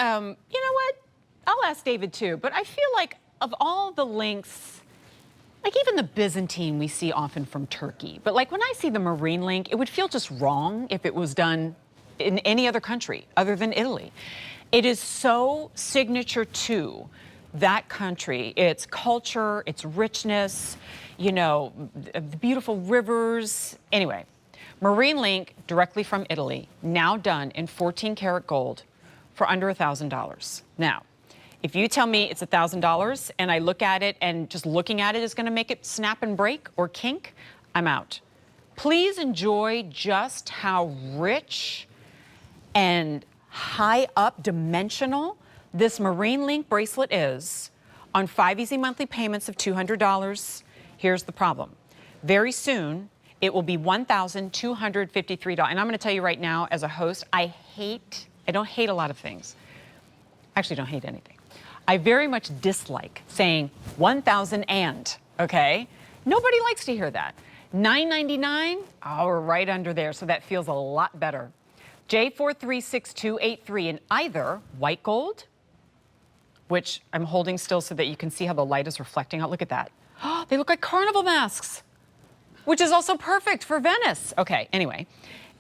you know what? I'll ask David too, but I feel like of all the links, like even the Byzantine we see often from Turkey, but like when I see the marine link, it would feel just wrong if it was done in any other country other than Italy. It is so signature to that country, its culture, its richness, you know, the beautiful rivers. Anyway, marine link directly from Italy, now done in 14 karat gold for under $1,000. Now, if you tell me it's $1,000 and I look at it and just looking at it is going to make it snap and break or kink, I'm out. Please enjoy just how rich and high up dimensional this marine link bracelet is on 5 easy monthly payments of $200. Here's the problem. Very soon, it will be $1,253. And I'm going to tell you right now, as a host, I don't hate a lot of things. Actually, don't hate anything. I very much dislike saying 1,000 and, okay? Nobody likes to hear that. $9.99, oh, we're right under there, so that feels a lot better. J436283 in either white gold, which I'm holding still so that you can see how the light is reflecting out. Look at that. Oh, they look like carnival masks, which is also perfect for Venice. Okay, anyway.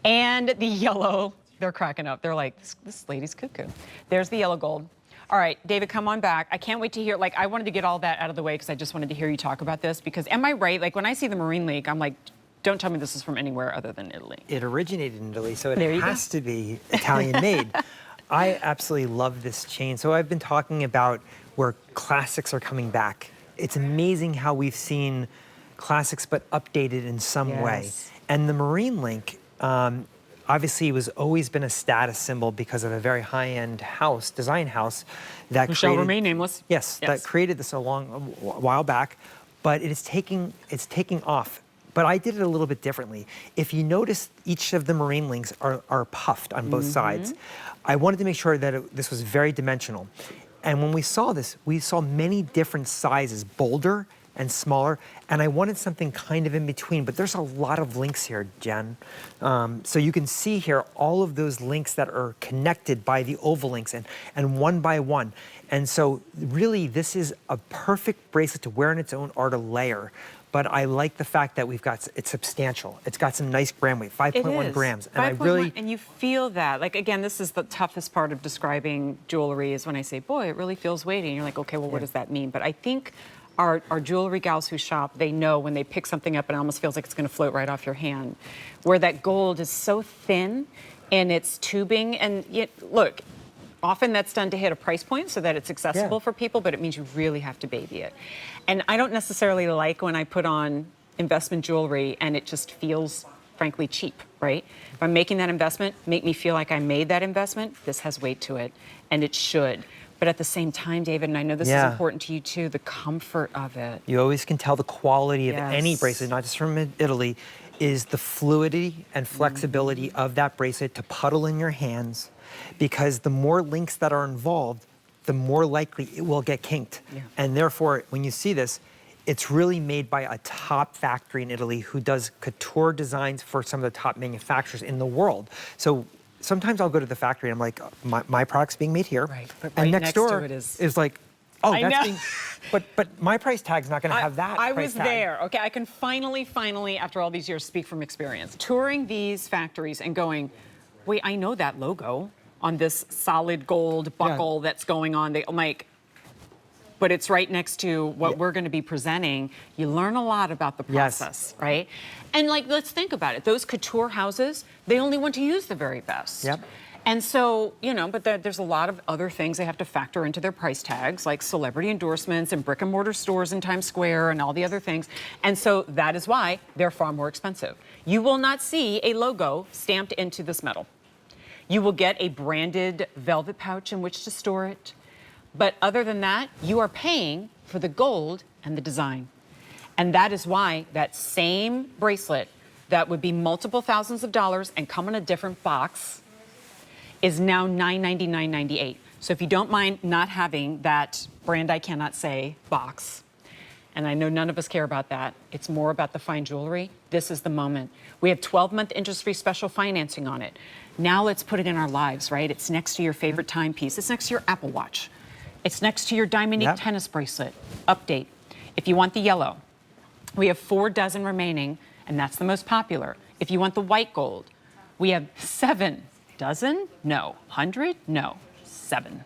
And the yellow, they're cracking up. They're like, this lady's cuckoo. There's the yellow gold. All right, David, come on back. I can't wait to hear, like, I wanted to get all that out of the way because I just wanted to hear you talk about this because, am I right? Like, when I see the marine link, I'm like, don't tell me this is from anywhere other than Italy. It originated in Italy, so it has to be Italian-made. I absolutely love this chain. So I've been talking about where classics are coming back. It's amazing how we've seen classics but updated in some way. And the marine link, obviously, it was always been a status symbol because of a very high-end house, design house that shall remain nameless. Yes, that created this a while back, but it's taking off. But I did it a little bit differently. If you notice, each of the marine links are puffed on both sides. I wanted to make sure that this was very dimensional. And when we saw this, we saw many different sizes, bolder and smaller, and I wanted something kind of in between, but there's a lot of links here, Jen. So you can see here all of those links that are connected by the oval links and one by one. And so really this is a perfect bracelet to wear in its own or to layer. But I like the fact that it's substantial. It's got some nice gram weight, 5.1 grams. And and you feel that. Like, again, this is the toughest part of describing jewelry is when I say, boy, it really feels weighty. And you're like, okay, well, what does that mean? But I think our jewelry gals who shop, they know when they pick something up, it almost feels like it's going to float right off your hand. Where that gold is so thin in its tubing. And yet, look, often that's done to hit a price point so that it's accessible for people, but it means you really have to baby it. And I don't necessarily like when I put on investment jewelry and it just feels, frankly, cheap, right? If I'm making that investment, make me feel like I made that investment. This has weight to it, and it should. But at the same time, David, and I know this is important to you too, the comfort of it. You always can tell the quality of any bracelet, not just from Italy, is the fluidity and flexibility of that bracelet to puddle in your hands, because the more links that are involved, the more likely it will get kinked. And therefore, when you see this, it's really made by a top factory in Italy who does couture designs for some of the top manufacturers in the world. So sometimes I'll go to the factory and I'm like, my product's being made here. But and right next door to it is like, oh, I that's know. being, but my price tag's not gonna have that I price was tag. there. Okay, I can finally, after all these years, speak from experience. Touring these factories and going, wait, I know that logo on this solid gold buckle that's going on. I'm like, but it's right next to what we're going to be presenting. You learn a lot about the process, right? And like, let's think about it. Those couture houses, they only want to use the very best. And so, you know, but there's a lot of other things they have to factor into their price tags, like celebrity endorsements and brick and mortar stores in Times Square and all the other things. And so that is why they're far more expensive. You will not see a logo stamped into this metal. You will get a branded velvet pouch in which to store it. But other than that, you are paying for the gold and the design. And that is why that same bracelet that would be multiple thousands of dollars and come in a different box is now $999.98. So if you don't mind not having that brand I cannot say box, and I know none of us care about that, it's more about the fine jewelry, this is the moment. We have 12-month interest-free special financing on it. Now let's put it in our lives, right? It's next to your favorite timepiece. It's next to your Apple Watch. It's next to your Diamond Ink tennis bracelet. Update. If you want the yellow, we have 4 dozen remaining, and that's the most popular. If you want the white gold, we have 7 dozen? No. 100? No. 7.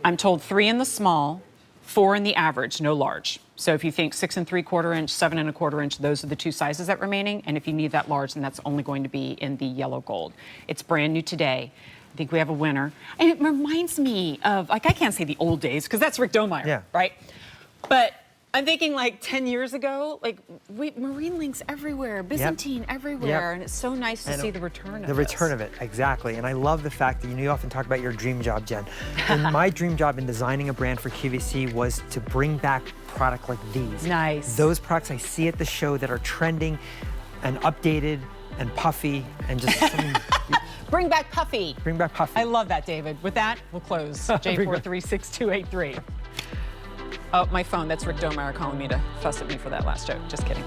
I'm told 3 in the small, 4 in the average, no large. So if you think 6 3/4 inch, 7 1/4 inch, those are the 2 sizes that remaining. And if you need that large, then that's only going to be in the yellow gold. It's brand new today. I think we have a winner. And it reminds me of, like, I can't say the old days because that's Rick Domeyer, right? But I'm thinking like 10 years ago, like marine links everywhere, Byzantine everywhere, and it's so nice to see the return of it. The return of it, exactly. And I love the fact that you often talk about your dream job, Jen. And my dream job in designing a brand for QVC was to bring back product like these. Nice. Those products I see at the show that are trending and updated and puffy and just something. Bring back puffy. Bring back puffy. I love that, David. With that, we'll close. J4368283. Oh, my phone. That's Rick Domeyer calling me to fuss at me for that last joke. Just kidding.